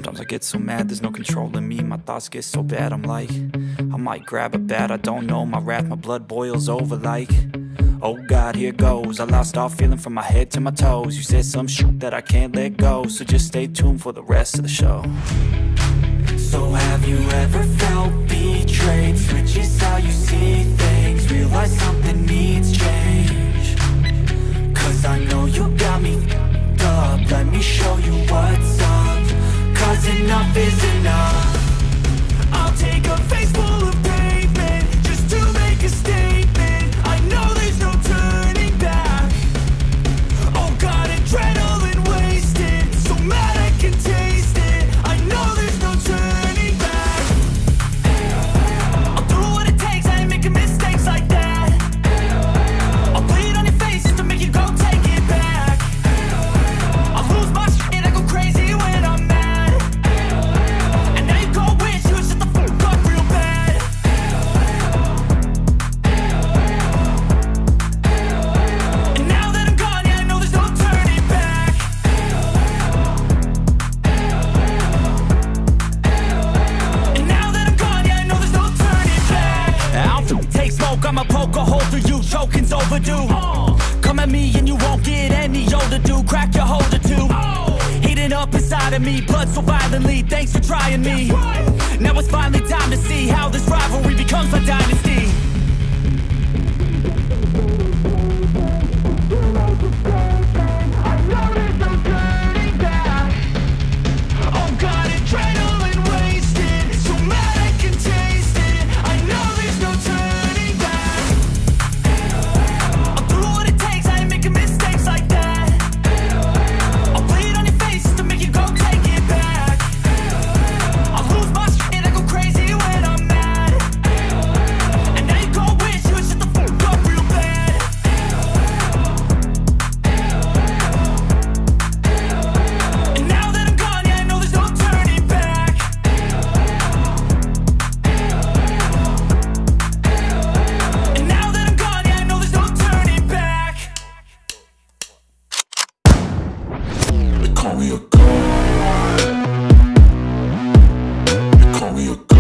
Sometimes I get so mad, there's no controlling me. My thoughts get so bad, I'm like, I might grab a bat, I don't know. My wrath, my blood boils over like, oh God, here goes. I lost all feeling from my head to my toes. You said some shit that I can't let go, so just stay tuned for the rest of the show. So have you ever felt betrayed? Switches how you see things, realize something needs change. Cause I know you got me f***ed up, let me show you what's up. Cause enough is enough. I'll take a face full of pavement just to make a statement. I know there's no turning back. Oh God, adrenaline wasted, so mad I can taste it. I know there's no turning back. I'll do what it takes, I ain't making mistakes like that. I'll bleed on your face just to make you go take it back. I'll lose my shit and I go crazy when I'm mad. And now you go wish you would shut the fuck up real bad. And now that I'm gone, yeah, I know there's no turning back. And now that I'm gone, yeah, I know there's no turning back. I'll take smoke, I'ma poke a hole through you, choking's overdue. Come at me and you won't get any older, dude. Crack your holder too. Heating up inside of me, blood so violently. Thanks for trying me. Now it's finally time to see how this rivalry becomes a dynasty. I know there's no turning back. Oh God, adrenaline wasted, so mad I can taste it. I know there's no turning back. I'll do what it takes, I ain't making mistakes like that. I'll bleed on your face just to make you go take it back. I'll lose my shit and I go crazy when I'm mad. And now you go wish you would shut the fuck up real bad. And now that I'm gone, yeah, I know there's no turning back. And now that I'm gone, yeah, I know there's no turning back. They call me a god. They call me a god.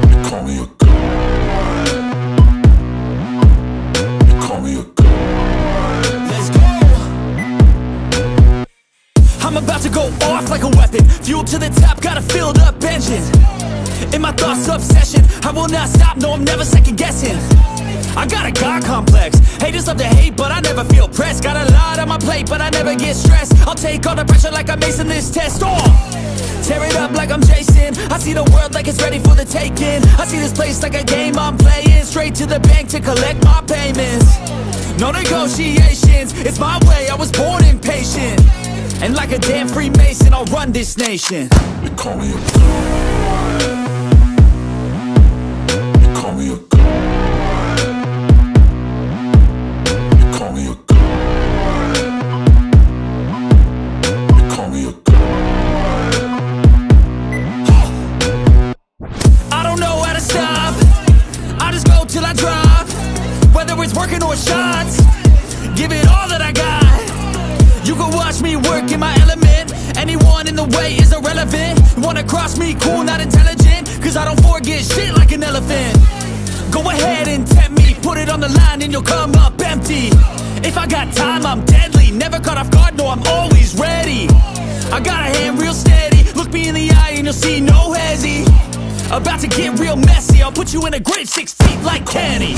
They call me a god. They call me a god. Let's go. I'm about to go off like a weapon, fuel to the top, got a filled up engine. In my thoughts, obsession, I will not stop, no, I'm never second guessing. I got a God complex, haters love to hate, but I never feel pressed. Got a lot on my plate, but I never get stressed. I'll take all the pressure like I'm acing this test. Tear it up like I'm Jason. I see the world like it's ready for the taking. I see this place like a game I'm playing. Straight to the bank to collect my payments. No negotiations, it's my way, I was born impatient. And like a damn Freemason, I'll run this nation. They call me a god. They call me a god. They call me a god. They call me a god. I don't know how to stop, I just go till I drop. Whether it's working or shots, give it all that I got. You can watch me work in my element. Anyone in the way is irrelevant. You wanna cross me, cool, not intelligent, cause I don't forget shit like an elephant. Go ahead and tempt me, put it on the line and you'll come up empty. If I got time, I'm deadly, never caught off guard, no, I'm always ready. I got a hand real steady, look me in the eye and you'll see no hezzy. About to get real messy, I'll put you in a grave 6 feet like Kenny.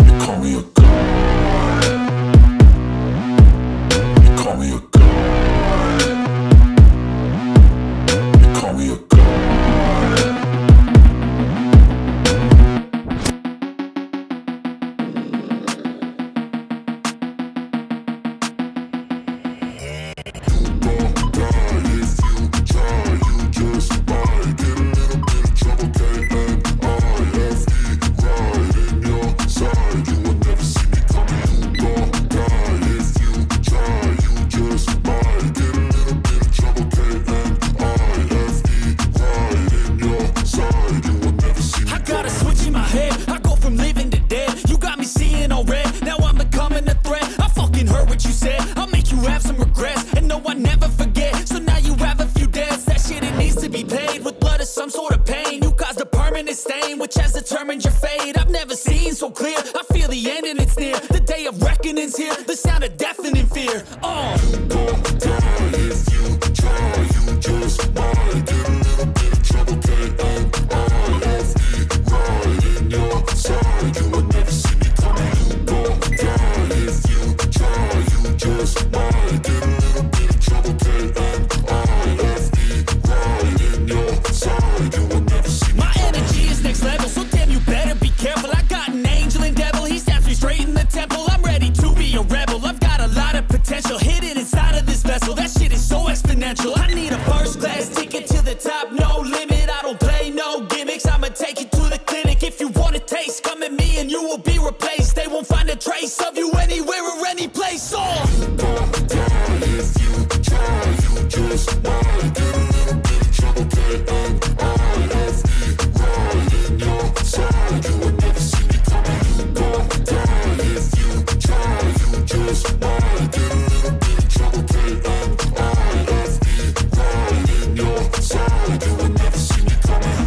They call me a god. They call me a god. They call me a god. If you try, you just might get a little bit of trouble. K-N-I-F-E. be paid with blood or some sort of pain. You caused a permanent stain, which has determined your fate. I've never seen so clear, I feel the end and it's near. The day of reckoning's here, the sound of deafening fear. You gon' die if you try. You just might get a little bit of trouble. K-N-I-F-E, right in your side. You would never see me coming. You gon' die if you try. You just might get a little bit of trouble. K-N-I-F-E, right in your side. You would never see me My coming. energy is next level, so damn you better be careful. I got an angel and devil, he stabs me straight in the temple. I'm ready to be a rebel, I've got a lot of potential hidden inside of this vessel. That shit is so exponential. I need a first class ticket to the top, no limit. I don't play no gimmicks, I'ma take you to the clinic. If you want a taste, come at me and you will be replaced. They won't find a trace of you anywhere or any place. You gon' die if you try. You just might get a little bit of trouble. K-N-I-F-E, right in your side. You would never see me coming. You gon' die if you try. You just might get a little bit of trouble. K-N-I-F-E, right in your side. You would never see me coming.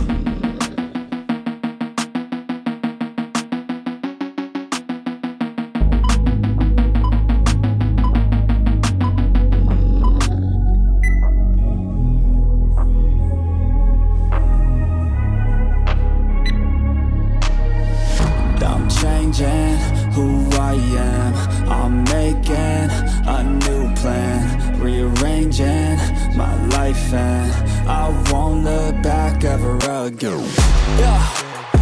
I'm changing who I am. I'm making a new plan, rearranging my life, and I won't look back ever again.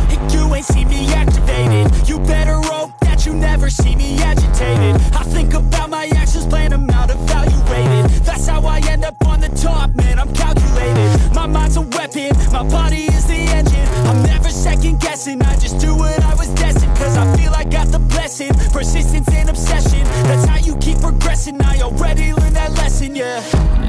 And you ain't see me activated. You better hope that you never see me agitated. I think about my actions, plan them out, evaluated. That's how I end up on the top, man, I'm calculated. My mind's a weapon, my body is the engine. I'm never second guessing, I just do what I was destined. Cause I feel I got the blessing, persistence and obsession. That's how you keep progressing, I already learned that lesson, yeah.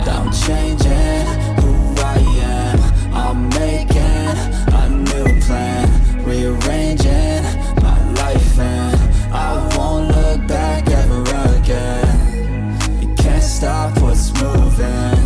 I'm changing who I am. I'm making a new plan, rearranging my life, and I won't look back ever again. You can't stop what's moving.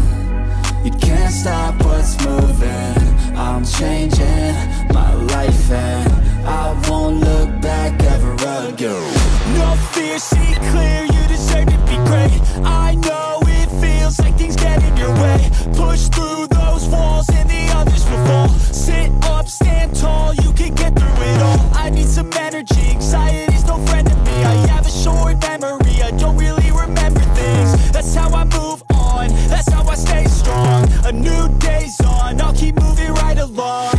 You can't stop what's moving. I'm changing my life, and I won't look back ever again. No fear, see clear, you deserve to be great. I know it feels like things get in your way. Push through those walls and the others will fall. Sit up, stand tall, you can get through it all. I need some energy, anxiety's no friend to me. I have a short memory, I don't really remember things. That's how I move on, that's how I stay strong. A new day's on, I'll keep moving right along.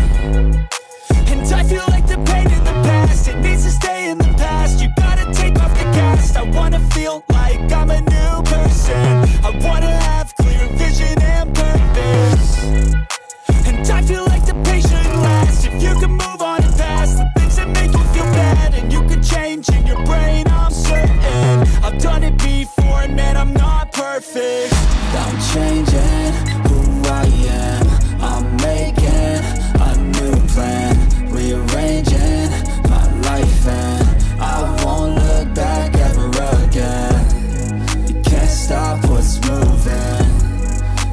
And I feel like the pain in the past, it needs to stay in the past. You gotta take off the cast. I wanna feel like I'm a new person. I wanna have clear vision and purpose. And I feel like the pain shouldn't last. If you can move on and past the things that make you feel bad, and you can change in your brain, I'm certain. I've done it before and man, I'm not perfect. I'm changing who I am. I'm making a new plan, rearranging my life, and I won't look back ever again. You can't stop what's moving.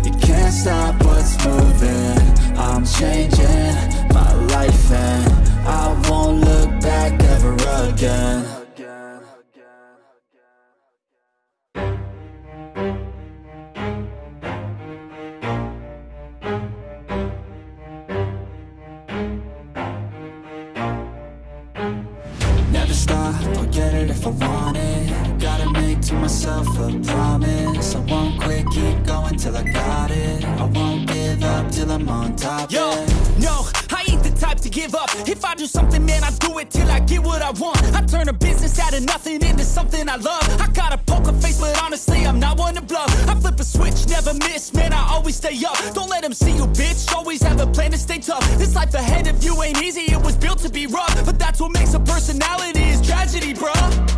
You can't stop what's moving. I'm changing my life, and I won't look back ever again. Never stop, I'll get it if I want it. Gotta make to myself a promise. I won't quit, keep going till I got it. I won't give up till I'm on top. Yo, no, I ain't the type to give up. If I do something, man, I do it till I get what I want. I turn a business out of nothing into something I love. I got a poker face, but honestly, I'm not one to bluff. I flip a switch, never miss, man, I always stay up. Don't let them see you, bitch, always have a plan to stay tough. This life ahead of you ain't easy, it was built to be rough. But that's what makes a personality, is tragedy, bruh.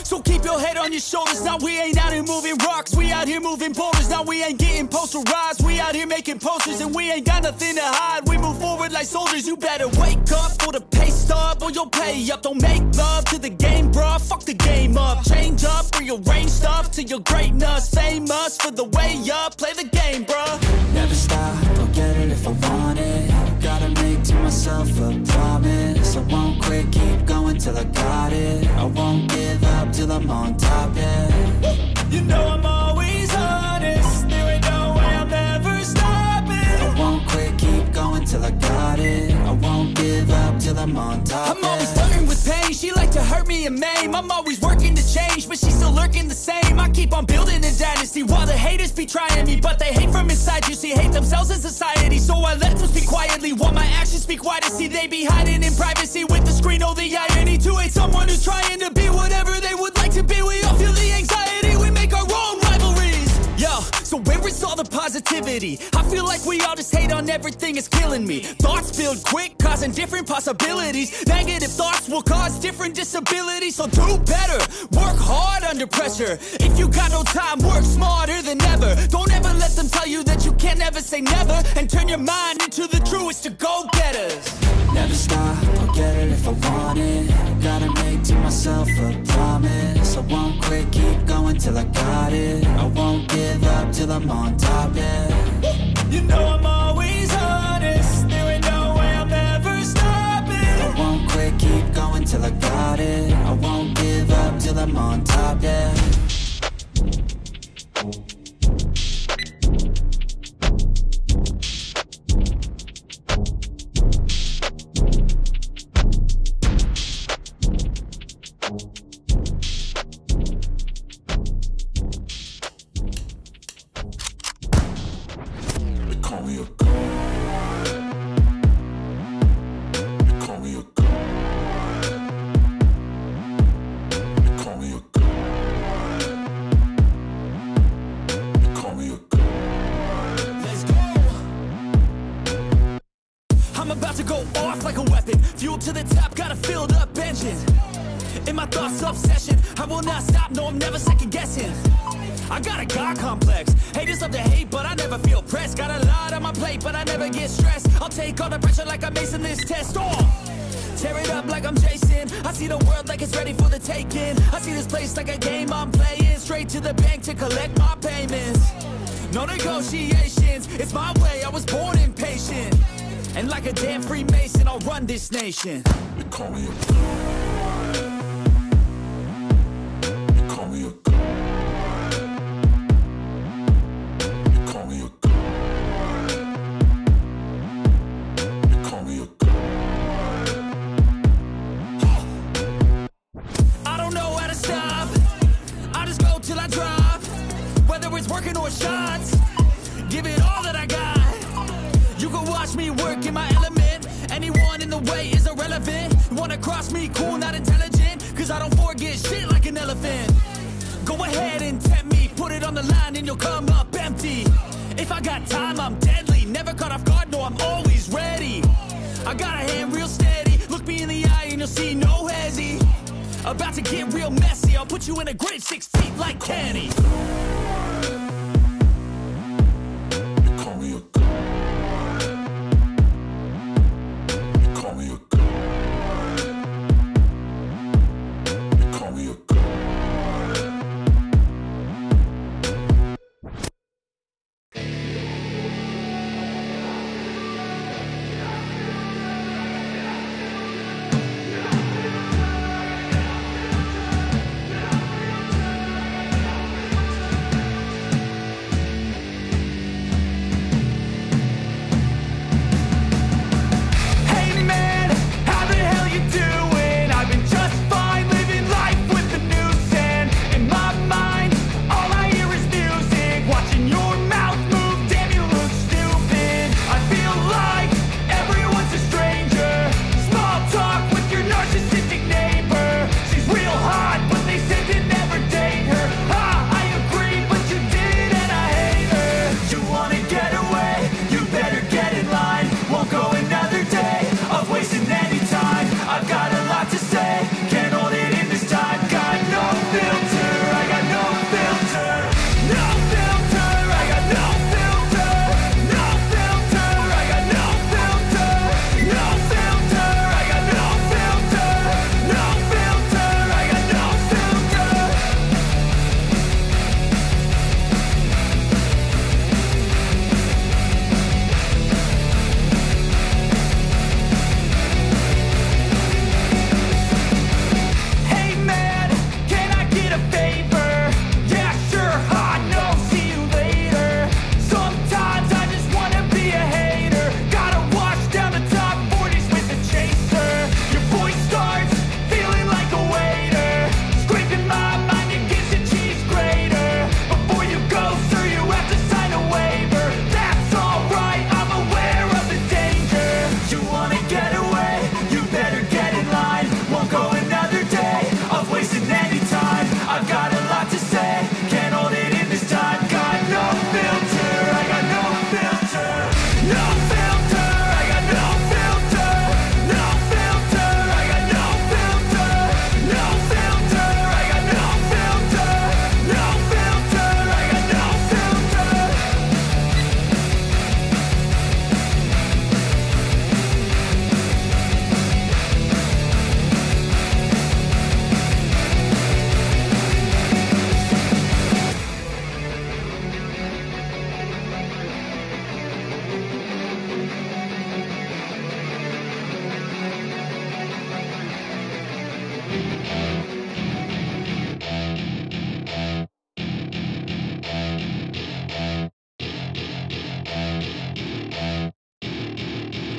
So keep your head on your shoulders. Now we ain't out here moving rocks, we out here moving boulders. Now we ain't getting posterized, we out here making posters. And we ain't got nothing to hide, we move forward like soldiers. You better wake up for the pay stub, or you'll pay up. Don't make love to the game, bruh, fuck the game up. Change up, rearrange stuff to your greatness. Famous for the way up, play the game, bruh. Never stop, I'll get it myself a promise. I won't quit, keep going till I got it. I won't give up till I'm on top, yeah. You know I'm always honest, there ain't no way I'm ever stopping. I won't quit, keep going till I got it. I won't give up till I'm on top, I'm always flirting with pain, she like to hurt me and maim. I'm always working to change, but she's still lurking the same. I keep on building a dynasty while the haters be trying me, but they hate from inside. You see, hate themselves in society, so I let them speak quietly while my actions speak wider. See, they be hiding in privacy with the screen. Oh, the irony to hate someone who's trying to be whatever they would like to be. We all feel the anxiety, we make our own rivalries. Yo, so where is all the positivity? I feel like we all just hate on everything, it's killing me. Thoughts build quick, causing different possibilities. Negative thoughts will cause different disabilities. So do better, work hard under pressure. If you got no time, work smarter than ever. Don't ever let them tell you that you can't never say never. And turn your mind into the truest of go-getters. Never stop, I'll get it if I want it. Gotta make to myself a promise. I won't quit, keep going till I got it. I won't give up till I'm on top, yeah. You know I'm always honest, there ain't no way I'm ever stopping. I won't quit, keep going till I got it. I won't give up till I'm on top, yeah. To the top, got a filled up engine. In my thoughts, obsession, I will not stop, no, I'm never second guessing. I got a God complex, haters love to hate, but I never feel pressed. Got a lot on my plate, but I never get stressed. I'll take all the pressure like I'm acing this test. Tear it up like I'm Jason. I see the world like it's ready for the taking. I see this place like a game I'm playing. Straight to the bank to collect my payments. No negotiations, it's my way, I was born impatient. And like a damn Freemason, I'll run this nation. They call me a god. They call me a god. They call me a god. They call me a god. I don't know how to stop, I just go till I drop. Whether it's working or shots, give it all that I got. You can watch me work in my element. Anyone in the way is irrelevant. You wanna cross me, cool, not intelligent. Cause I don't forget shit like an elephant. Go ahead and tempt me, put it on the line and you'll come up empty. If I got time, I'm deadly. Never caught off guard, no, I'm always ready. I got a hand real steady. Look me in the eye and you'll see no hezzy. About to get real messy, I'll put you in a grave 6 feet like Kenny.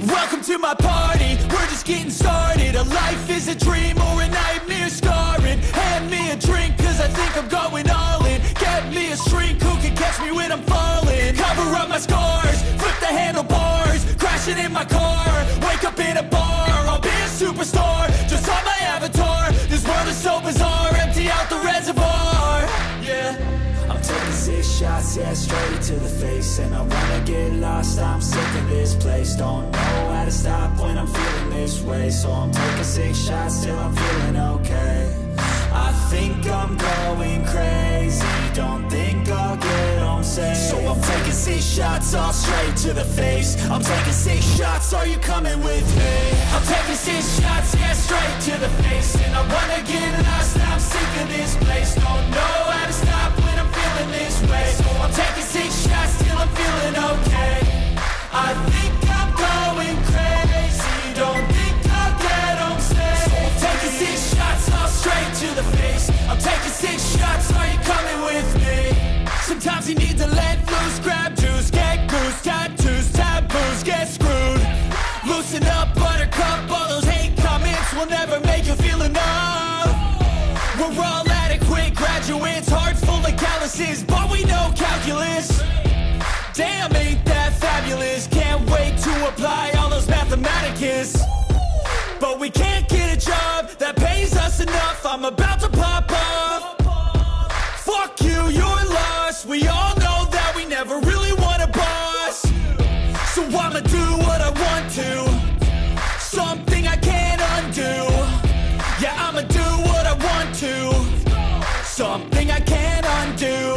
Welcome to my party, we're just getting started. A life is a dream or a nightmare scarring. Hand me a drink cause I think I'm going all in. Get me a shrink who can catch me when I'm falling. Cover up my scars, flip the handlebars. Crashing in my car, wake up in a bar. I'll be a superstar, just on my avatar. This world is so bizarre, empty out the reservoir. Yeah, I'm taking 6 shots, yeah, straight to the face. And I wanna get lost, I'm sick of this place. Don't know how to stop when I'm feeling this way. So I'm taking 6 shots till I'm feeling okay. I think I'm going crazy, don't think I'll get home safe. So I'm taking 6 shots, all straight to the face. I'm taking 6 shots, are you coming with me? I'm taking 6 shots, yeah, straight to the face. And I wanna get lost, I'm sick of this place. Don't know how to stop when I'm feeling this way. So I'm taking 6 shots till I'm feeling okay. I think I'm going crazy, don't think I'll get home safe. So I'm taking 6 shots, all straight to the face. I'm taking 6 shots, are you coming with me? Sometimes you need to let loose, grab juice, get goose, tattoos, taboos, get screwed. Loosen up, buttercup, all those hate comments will never make you feel enough. We're all adequate graduates, hearts full of calluses, but we know calculus. Damn, ain't that fabulous? Can't wait to apply all those mathematicus. But we can't get a job that pays us enough. I'm about to pop off. Fuck you, you're lost. We all know that we never really want a boss. So I'ma do what I want to, something I can't undo. Yeah, I'ma do what I want to, something I can't undo.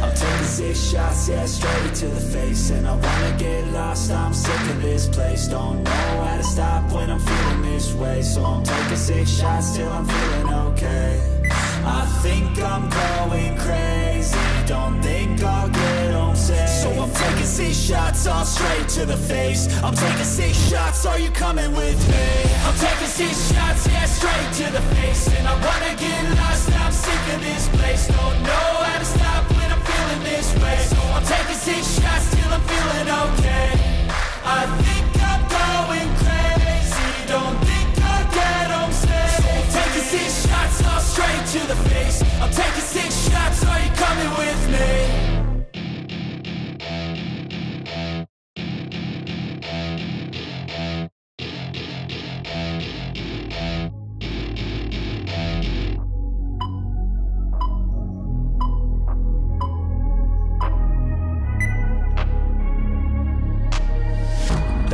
I'm taking 6 shots, yeah, straight to the face. And I wanna get lost, I'm sick of this place. Don't know how to stop when I'm feeling this way. So I'm taking 6 shots till I'm feeling okay. I think I'm going crazy, don't think I'll get home safe. So I'm taking 6 shots, all straight to the face. I'm taking 6 shots, are you coming with me? I'm taking 6 shots, yeah, straight to the face. And I wanna get lost, I'm sick of this place. Don't know how to stop when I'm feeling this way. So I'm taking 6 shots till I'm feeling okay. I think I'm going crazy, don't think I'll get home safe. So I'm taking 6 shots, all straight to the face. I'm taking 6 shots, are you coming with me?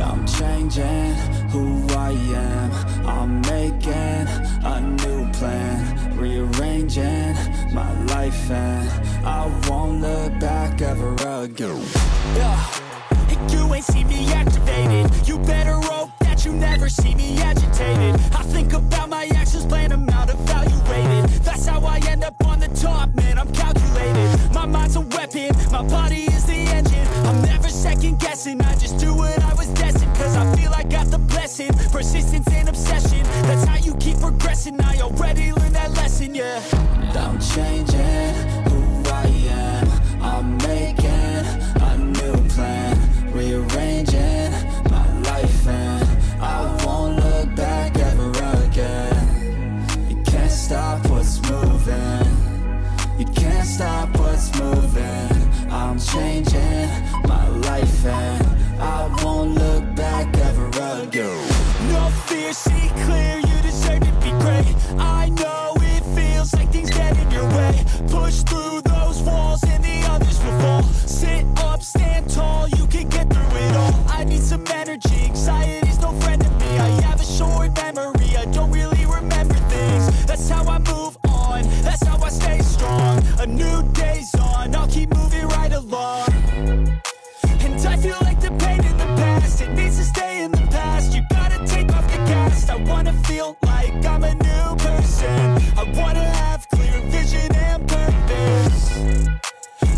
I'm changing who I am. I'm making a new plan, rearranging my life, and I won't look back ever again. You ain't see me activated, you better hope that you never see me agitated. I think about my actions, plan them out, evaluated. That's how I end up on the top, man, I'm calculated. My mind's a weapon, my body is the engine. I'm never second guessing, I just do what I was destined. Cause I feel I got the blessing, persistence and obsession. That's how you keep progressing, I already learned that lesson, yeah. I'm changing who I am, I'm making a new plan, rearranging my life, and I won't look back ever again. You can't stop what's moving, you can't stop what's moving. I'm changing my life, and I won't look back ever again. No fear, see clear, you deserve to be great. I know it feels like things get in your way. Push through those walls and the others will fall. Sit up, stand tall, you can get through it all. I need some energy, anxiety's no friend to me. I have a short memory, I don't really remember things. That's how I move on, that's how I stay strong. A new day's on, I'll keep moving right along. And I feel like the pain in the past, it needs to stay in the past. You gotta take off the cast. I wanna feel like I'm a new person. I wanna have clear vision and purpose.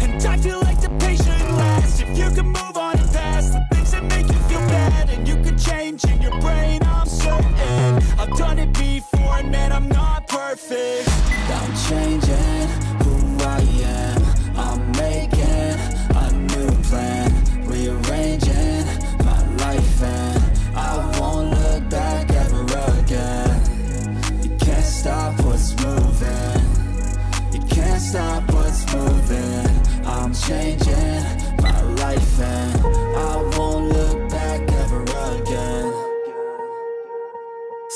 And I feel like the pain shouldn't last. If you can move on and past the things that make you feel bad, and you can change in your brain, I'm certain. I've done it before, and man, I'm not perfect. I'm changing who I am, I'm making a new plan, rearranging my life, and I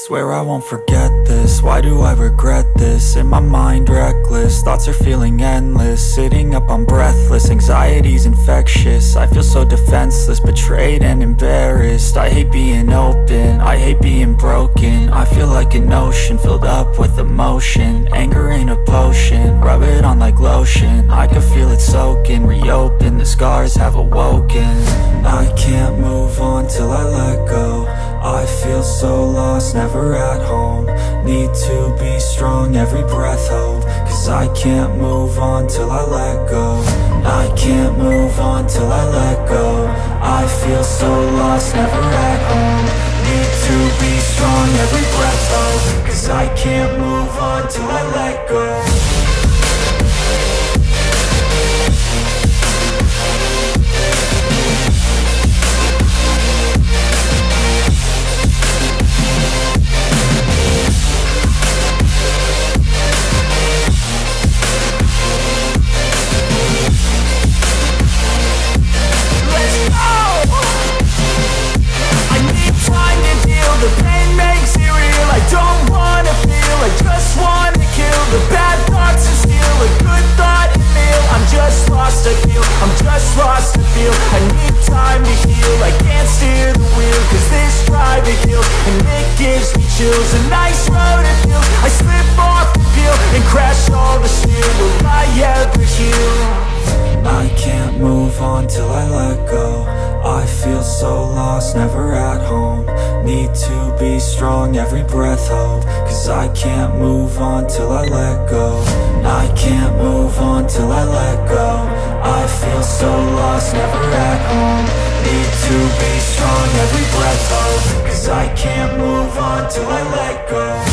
Swear I won't forget this, why do I regret this? In my mind reckless, thoughts are feeling endless. Sitting up, I'm breathless, anxiety's infectious. I feel so defenseless, betrayed and embarrassed. I hate being open, I hate being broken. I feel like an ocean, filled up with emotion. Anger ain't a potion, rub it on like lotion. I can feel it soaking, reopen, the scars have awoken. I can't move on till I let go. I feel so lost, never at home. Need to be strong, every breath hold. Cause I can't move on till I let go. I can't move on till I let go. I feel so lost, never at home. Need to be strong, every breath hold. Cause I can't move on till I let go. The pain makes it real, I don't wanna feel, I just wanna kill the bad thoughts and steal a good thought and meal. I'm just lost, I feel, I'm just lost, I feel. I need time to heal, I can't steer the wheel. Cause this drive it kills, and it gives me chills. A nice road it feels, I slip off the peel and crash all the steel. Will I ever heal? I can't move on till I let go. I feel so lost, never at home. Need to be strong, every breath hold. Cause I can't move on till I let go. I can't move on till I let go. I feel so lost, never at home. Need to be strong, every breath hold. Cause I can't move on till I let go.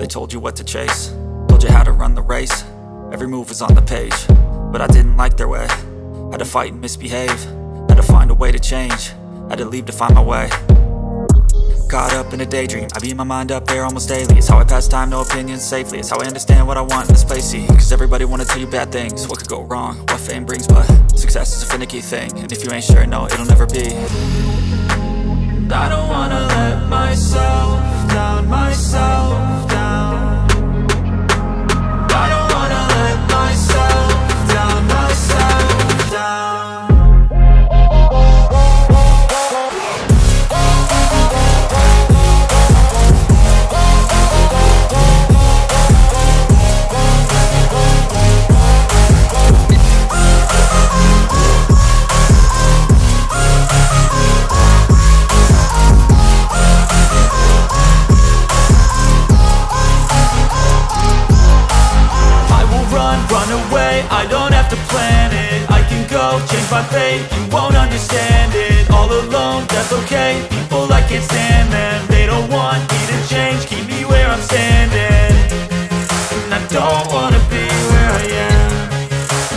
Told you what to chase, told you how to run the race. Every move was on the page, but I didn't like their way. Had to fight and misbehave, had to find a way to change. Had to leave to find my way. Caught up in a daydream, I beat my mind up there almost daily. It's how I pass time, no opinions safely. It's how I understand what I want in this place, see. Cause everybody wanna tell you bad things, what could go wrong, what fame brings. But success is a finicky thing, and if you ain't sure, no, it'll never be. I don't wanna let myself down, myself down. I don't wanna let myself down, myself down. I don't have to plan it, I can go change my fate. You won't understand it, all alone, that's okay. People, I can't stand them, they don't want me to change. Keep me where I'm standing, and I don't wanna be where I am.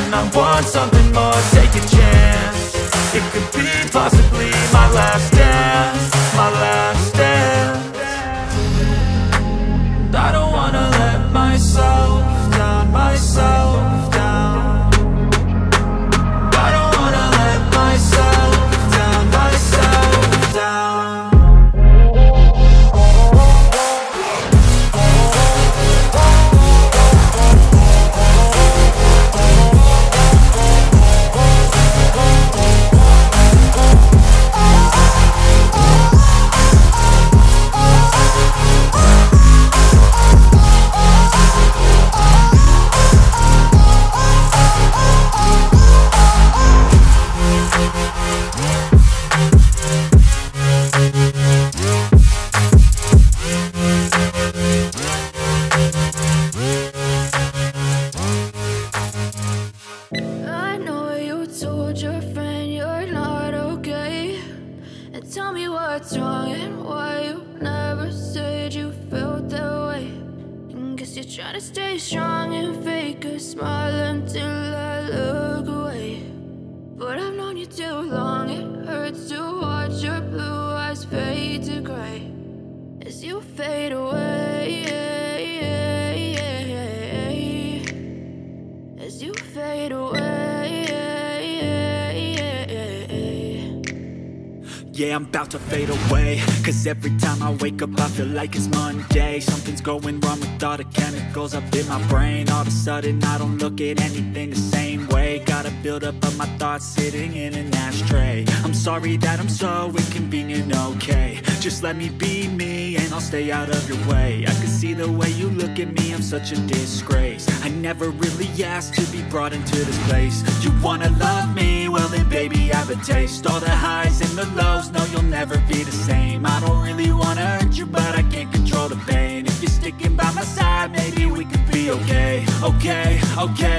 And I want something more, take a chance. It could be possibly my last dance, my last dance. I don't wanna let myself down, myself down. I don't wanna let myself down, myself down. tell me what's wrong and why you never said you felt that way. And guess you're trying to stay strong and fake a smile until I look away. But I've known you too long, it hurts to watch your blue eyes fade to gray as you fade away, as you fade away. Yeah, I'm about to fade away, cause every time I wake up I feel like it's Monday. Something's going wrong with all the chemicals up in my brain. All of a sudden I don't look at anything the same way. Gotta build up of my thoughts sitting in an ashtray. I'm sorry that I'm so inconvenient, okay. Just let me be me and I'll stay out of your way. I can see the way you look at me, I'm such a disgrace. I never really asked to be brought into this place. You wanna love me? Well then baby have a taste. All the highs and the lows, no you'll never be the same. I don't really wanna hurt you but I can't control the pain. If you're sticking by my side maybe we could be okay. Okay, okay.